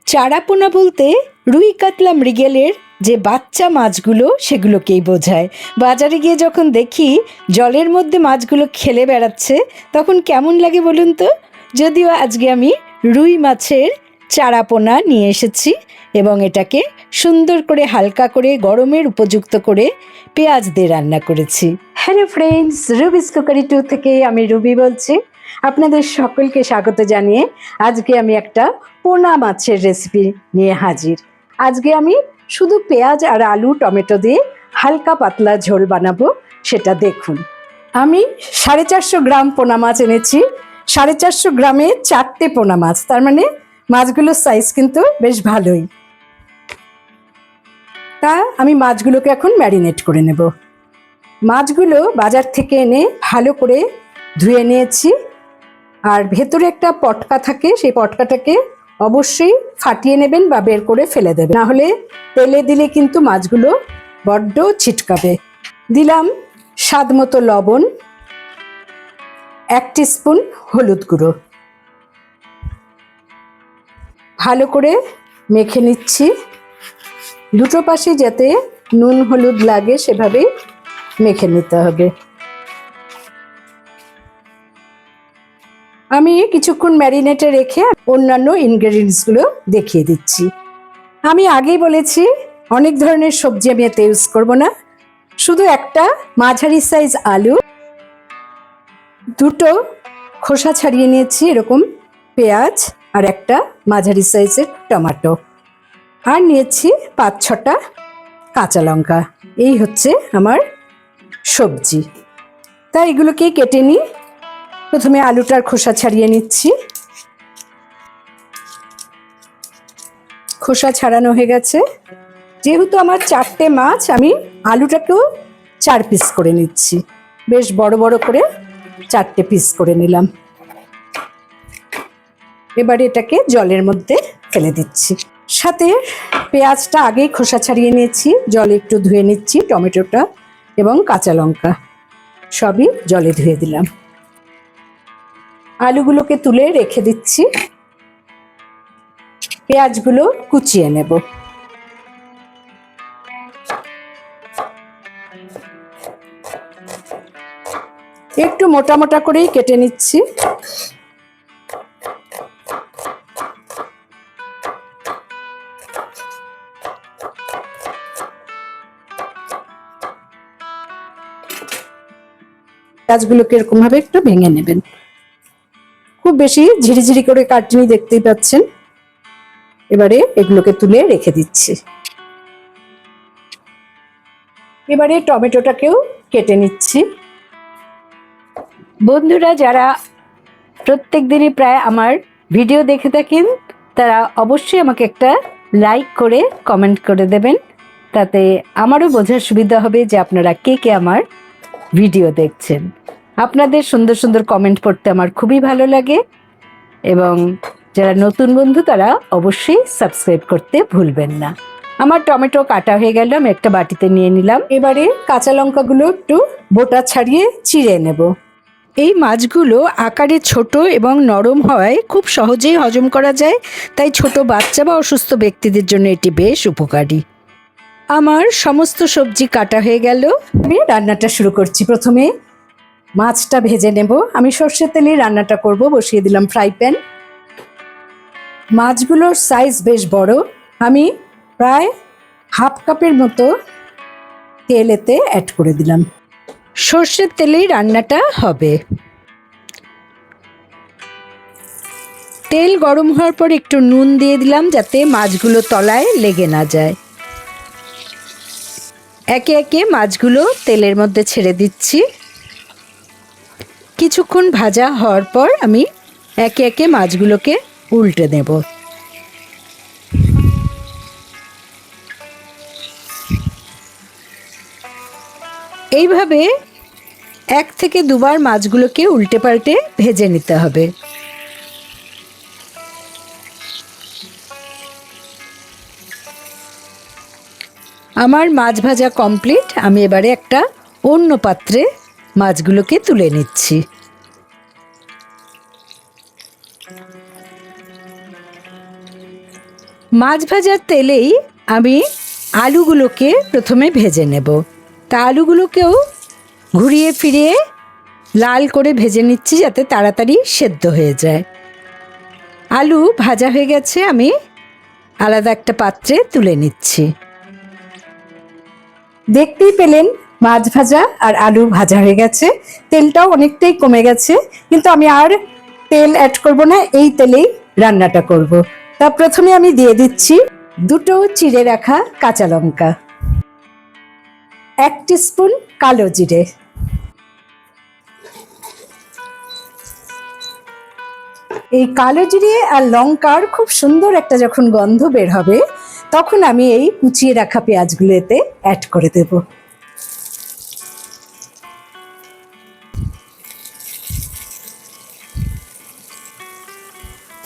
চারাপোনা বলতে রুই কাতলা মৃগেলের যে বাচ্চা মাছগুলো সেগুলোকেই বোঝায়। বাজারে গিয়ে যখন দেখি জলের মধ্যে মাছগুলো খেলে বেড়াচ্ছে তখন কেমন লাগে বলুন তো। যদিও আজকে আমি রুই মাছের চারাপোনা নিয়ে এসেছি এবং এটাকে সুন্দর করে হালকা করে গরমের উপযুক্ত করে পেঁয়াজ দিয়ে রান্না করেছি। হ্যালো ফ্রেন্ডস, রুবিস কুকারি 2 থেকে আমি রুবি বলছি। আপনাদের সকলকে স্বাগত জানিয়ে আজকে আমি একটা পোনা মাছের রেসিপি নিয়ে হাজির। আজকে আমি শুধু পেঁয়াজ আর আলু টমেটো দিয়ে হালকা পাতলা ঝোল বানাবো, সেটা দেখুন। আমি 450 গ্রাম পোনা মাছ এনেছি। 450 গ্রামে 4টে পোনা মাছ, তার মানে মাছগুলোর সাইজ কিন্তু বেশ ভালোই। তা আমি মাছগুলোকে এখন ম্যারিনেট করে নেব। মাছগুলো বাজার থেকে এনে ভালো করে ধুয়ে নিয়েছি, আর ভেতরে একটা পটকা থাকে, সেই পটকাটাকে অবশ্যই ফাটিয়ে নেবেন বা বের করে ফেলে দেবেন, না হলে তেলে দিলে কিন্তু মাছগুলো বড্ড ছিটকাবে। দিলাম স্বাদ মতো লবণ, 1 টিস্পুন হলুদ গুঁড়ো। ভালো করে মেখে নিচ্ছি, দুটো পাশে যাতে নুন হলুদ লাগে সেভাবেই মেখে নিতে হবে। আমি কিছুক্ষণ ম্যারিনেটে রেখে অন্যান্য ইনগ্রেডিয়েন্টসগুলো দেখিয়ে দিচ্ছি। আমি আগেই বলেছি অনেক ধরনের সবজি আমি এতে ইউজ করব না, শুধু একটা মাঝারি সাইজ আলু, দুটো খোসা ছাড়িয়ে নিয়েছি এরকম পেঁয়াজ, আর একটা মাঝারি সাইজের টমেটো, আর নিয়েছি 5-6টা কাঁচা লঙ্কা। এই হচ্ছে আমার সবজি। তাই এগুলোকে কেটে নিই। প্রথমে আলুটার খোসা ছাড়িয়ে নিচ্ছি। খোসা ছাড়ানো হয়ে গেছে। যেহেতু আমার 4টে মাছ, আমি আলুটাকেও 4 পিস করে নিচ্ছি। বেশ বড় বড় করে 4টে পিস করে নিলাম। এবারে এটাকে জলের মধ্যে ফেলে দিচ্ছি। সাথে পেঁয়াজটা আগেই খোসা ছাড়িয়ে নিয়েছি, জলে একটু ধুয়ে নিচ্ছি। টমেটোটা এবং কাঁচা লঙ্কা সবই জলে ধুয়ে দিলাম। আলুগুলোকে তুলে রেখে দিচ্ছি। পেঁয়াজগুলো কুচিয়ে নেব। একটু মোটা মোটা করেই কেটে নিচ্ছি। পেঁয়াজগুলোকে এরকম ভাবে একটু ভেঙে নেবেন। খুব বেশি ঝিরিঝিরি করে কাটনি, দেখতেই পাচ্ছেন। এবারে এগুলোকে তুলে রেখে দিচ্ছি। এবারে টমেটোটাকেও কেটে নিচ্ছি। বন্ধুরা যারা প্রত্যেক দিনই প্রায় আমার ভিডিও দেখে থাকেন তারা অবশ্যই আমাকে একটা লাইক করে কমেন্ট করে দেবেন, তাতে আমারও বোঝার সুবিধা হবে যে আপনারা কে কে আমার ভিডিও দেখছেন। আপনাদের সুন্দর সুন্দর কমেন্ট পড়তে আমার খুবই ভালো লাগে, এবং যারা নতুন বন্ধু তারা অবশ্যই সাবস্ক্রাইব করতে ভুলবেন না। আমার টমেটো কাটা হয়ে গেল, আমি একটা বাটিতে নিয়ে নিলাম। এবারে কাঁচা লঙ্কাগুলো একটু বোটা ছাড়িয়ে চিড়ে নেব। এই মাছগুলো আকারে ছোট এবং নরম হওয়ায় খুব সহজেই হজম করা যায়, তাই ছোট বাচ্চা বা অসুস্থ ব্যক্তিদের জন্য এটি বেশ উপকারী। আমার সমস্ত সবজি কাটা হয়ে গেল। আমি রান্নাটা শুরু করছি। প্রথমে মাছটা ভেজে নেব। আমি সর্ষের তেলে রান্নাটা করব। বসিয়ে দিলাম ফ্রাই প্যান। মাছগুলোর সাইজ বেশ বড়। আমি প্রায় হাফ কাপের মতো তেল এতে অ্যাড করে দিলাম। সর্ষের তেলেই রান্নাটা হবে। তেল গরম হওয়ার পর একটু নুন দিয়ে দিলাম যাতে মাছগুলো তলায় লেগে না যায়। একে একে মাছগুলো তেলের মধ্যে ছেড়ে দিচ্ছি। কিছুক্ষণ ভাজা হওয়ার পর আমি একে একে মাছগুলোকে উল্টে দেব। এইভাবে 1 থেকে 2 বার মাছগুলোকে উল্টে পাল্টে ভেজে নিতে হবে। আমার মাছ ভাজা কমপ্লিট। আমি এবারে একটা অন্য পাত্রে মাছগুলোকে তুলে নিচ্ছি। মাছ ভাজার তেলেই আমি আলুগুলোকে প্রথমে ভেজে নেব। তা আলুগুলোকেও ঘুরিয়ে ফিরিয়ে লাল করে ভেজে নিচ্ছি যাতে তাড়াতাড়ি সেদ্ধ হয়ে যায়। আলু ভাজা হয়ে গেছে, আমি আলাদা একটা পাত্রে তুলে নিচ্ছি। দেখতেই পেলেন মাছ ভাজা আর আলু ভাজা হয়ে গেছে, তেলটাও অনেকটাই কমে গেছে, কিন্তু আমি আর তেল অ্যাড করব না, এই তেলেই রান্নাটা করব। তা প্রথমে আমি দিয়ে দিচ্ছি 2টো চিড়ে রাখা কাঁচা লঙ্কা, 1 টিস্পুন কালো জিরে, এই কালো জিরে আর লঙ্কার খুব সুন্দর একটা যখন গন্ধ বের হবে তখন আমি এই কুচিয়ে রাখা পেঁয়াজগুলো এতে অ্যাড করে দেব।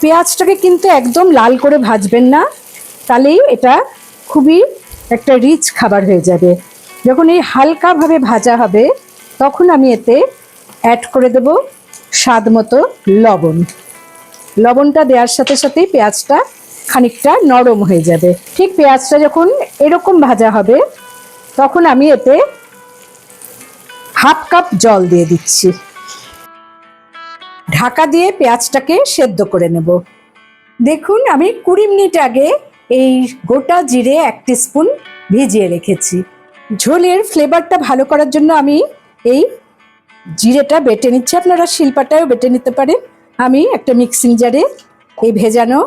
পেঁয়াজটাকে কিন্তু একদম লাল করে ভাজবেন না, তাহলেই এটা খুবই একটা রিচ খাবার হয়ে যাবে। যখন এই হালকাভাবে ভাজা হবে তখন আমি এতে অ্যাড করে দেব স্বাদ মতো লবণ। লবণটা দেওয়ার সাথে সাথেই পেঁয়াজটা খানিকটা নরম হয়ে যাবে। ঠিক পেঁয়াজটা যখন এরকম ভাজা হবে তখন আমি এতে 1/2 কাপ জল দিয়ে দিচ্ছি। ঢাকা দিয়ে পেঁয়াজটাকে সেদ্ধ করে নেব। দেখুন আমি 20 মিনিট আগে এই গোটা জিরে 1 টিস্পুন ভিজিয়ে রেখেছি। ঝোলের ফ্লেভারটা ভালো করার জন্য আমি এই জিরেটা বেটে নিচ্ছি, আপনারা শিলপাটায়ও বেটে নিতে পারেন। আমি একটা মিক্সিং জারে এই ভেজানো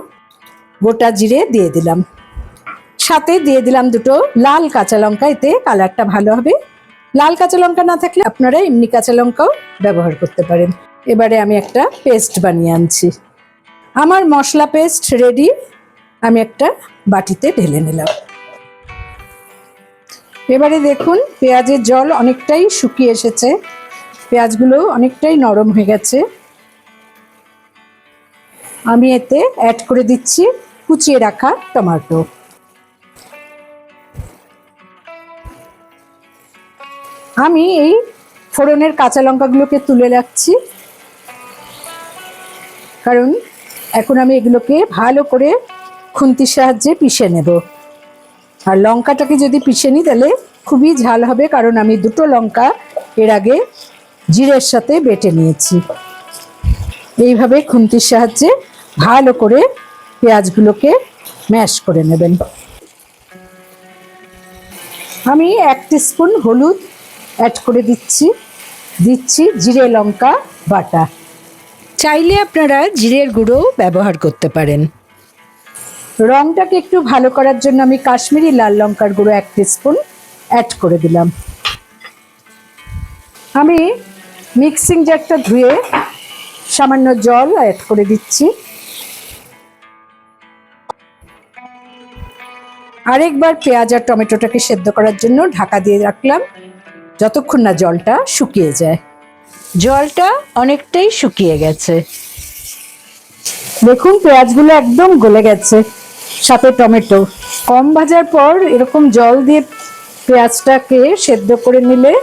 গোটা জিরে দিয়ে দিলাম, সাথে দিয়ে দিলাম 2টো লাল কাঁচা লঙ্কা, এতে কালারটা ভালো হবে। লাল কাঁচা লঙ্কা না থাকলে আপনারা এমনি কাঁচা লঙ্কাও ব্যবহার করতে পারেন। এবারে আমি একটা পেস্ট বানিয়ে আনছি। আমার মশলা পেস্ট রেডি, আমি একটা বাটিতে ঢেলে নিলাম। এবারে দেখুন পেঁয়াজের জল অনেকটাই শুকিয়ে এসেছে, পেঁয়াজগুলো অনেকটাই নরম হয়ে গেছে। আমি এতে অ্যাড করে দিচ্ছি কুচিয়ে রাখা টমেটো। আমি এই ফোড়নের কাঁচা লঙ্কাগুলোকে তুলে রাখছি, কারণ এখন আমি এগুলোকে ভালো করে খুন্তির সাহায্যে পিষে নেব। আর লঙ্কাটাকে যদি পিষে নিই তাহলে খুবই ঝাল হবে, কারণ আমি 2টো লঙ্কা এর আগে জিরের সাথে বেটে নিয়েছি। এইভাবে খুন্তির সাহায্যে ভালো করে পেঁয়াজগুলোকে ম্যাশ করে নেবেন। আমি 1 টিস্পুন হলুদ অ্যাড করে দিচ্ছি জিরে লঙ্কা বাটা। চাইলে আপনারা জিরের গুঁড়ো ব্যবহার করতে পারেন। রংটাকে একটু ভালো করার জন্য আমি কাশ্মীরি লাল লঙ্কার গুঁড়ো 1 টিস্পুন অ্যাড করে দিলাম। আমি মিক্সিং জারটা ধুয়ে সামান্য জল অ্যাড করে দিচ্ছি। আরেকবার পেঁয়াজ আর টমেটোটাকে সেদ্ধ করার জন্য ঢাকা দিয়ে রাখলাম যতক্ষণ না জলটা শুকিয়ে যায়। জলটা অনেকটাই শুকিয়ে গেছে, দেখুন পেঁয়াজগুলো একদম গলে গেছে, সাথে টমেটো। কম ভাজার পর এরকম জল দিয়ে পেঁয়াজটাকে সেদ্ধ করে নিলে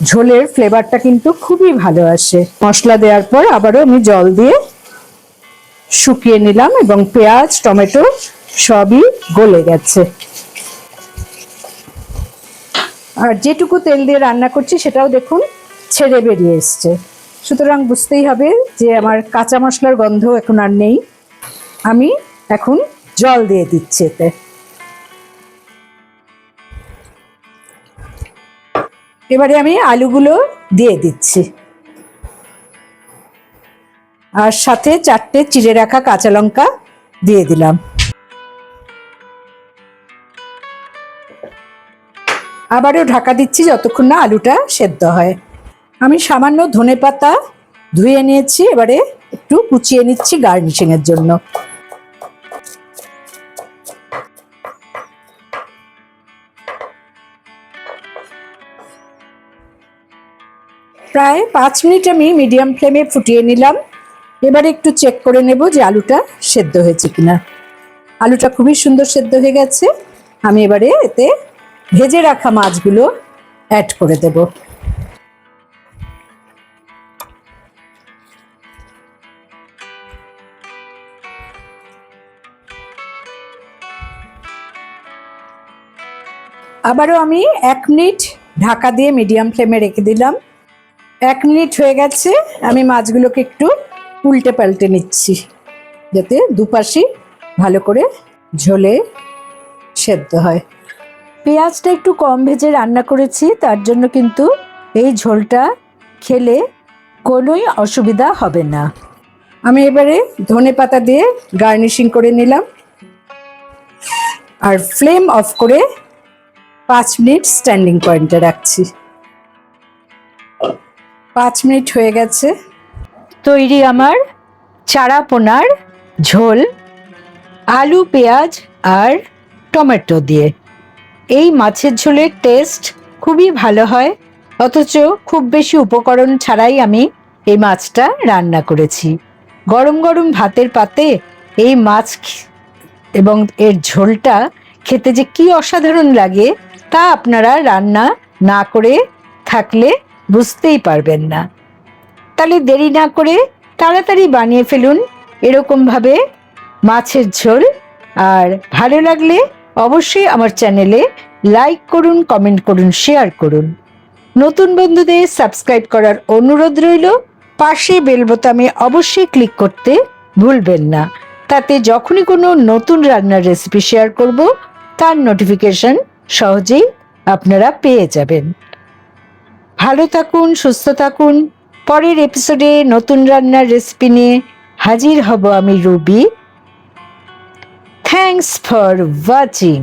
ঝোলের ফ্লেভারটা কিন্তু খুবই ভালো আসে। মশলা দেওয়ার পর আবারও আমি জল দিয়ে শুকিয়ে নিলাম এবং পেঁয়াজ টমেটো সবই গলে গেছে। আর যেটুকু তেল দিয়ে রান্না করছি সেটাও দেখুন ছেড়ে বেরিয়ে এসছে, সুতরাং বুঝতেই হবে যে আমার কাঁচা মশলার গন্ধ এখন আর নেই। আমি এখন জল দিয়ে দিচ্ছি এতে। এবারে আমি আলুগুলো দিয়ে দিচ্ছি, আর সাথে 4টে চিড়ে রাখা কাঁচা লঙ্কা দিয়ে দিলাম। আবারও ঢাকা দিচ্ছি যতক্ষণ না আলুটা সেদ্ধ হয়। আমি সামান্য ধনেপাতা ধুয়ে নিয়েছি, এবারে একটু কুচিয়ে নিচ্ছি গার্নিশিং এর জন্য। প্রায় 5 মিনিট আমি মিডিয়াম ফ্লেমে ফুটিয়ে নিলাম। এবারে একটু চেক করে নেব যে আলুটা সেদ্ধ হয়েছে কিনা। আলুটা খুবই সুন্দর সেদ্ধ হয়ে গেছে। আমি এবারে এতে ভেজে রাখা মাছগুলো অ্যাড করে দেব। আবারও আমি 1 মিনিট ঢাকা দিয়ে মিডিয়াম ফ্লেমে রেখে দিলাম। 1 মিনিট হয়ে গেছে, আমি মাছগুলোকে একটু উল্টে পাল্টে নিচ্ছি যাতে দুপাশই ভালো করে ঝোলে সেদ্ধ হয়। পেঁয়াজটা একটু কম ভেজে রান্না করেছি, তার জন্য কিন্তু এই ঝোলটা খেলে কোনোই অসুবিধা হবে না। আমি এবারে ধনেপাতা দিয়ে গার্নিশিং করে নিলাম আর ফ্লেম অফ করে 5 মিনিট স্ট্যান্ডিং পয়েন্টে রাখছি। 5 মিনিট হয়ে গেছে, তৈরি আমার চারা পোনার ঝোল আলু, পেঁয়াজ আর টমেটো দিয়ে। এই মাছের ঝোলের টেস্ট খুবই ভালো হয়, অথচ খুব বেশি উপকরণ ছাড়াই আমি এই মাছটা রান্না করেছি। গরম গরম ভাতের পাতে এই মাছ এবং এর ঝোলটা খেতে যে কি অসাধারণ লাগে তা আপনারা রান্না না করে থাকলে বুঝতেই পারবেন না। তাহলে দেরি না করে তাড়াতাড়ি বানিয়ে ফেলুন এরকমভাবে মাছের ঝোল। আর ভালো লাগলে অবশ্যই আমার চ্যানেলে লাইক করুন, কমেন্ট করুন, শেয়ার করুন। নতুন বন্ধুদের সাবস্ক্রাইব করার অনুরোধ রইল। পাশে বেল বোতামে অবশ্যই ক্লিক করতে ভুলবেন না, তাতে যখনই কোনো নতুন রান্নার রেসিপি শেয়ার করব তার নোটিফিকেশন সহজেই আপনারা পেয়ে যাবেন। ভালো থাকুন, সুস্থ থাকুন। পরের এপিসোডে নতুন রান্নার রেসিপি নিয়ে হাজির হব আমি রুবি। Thanks for watching.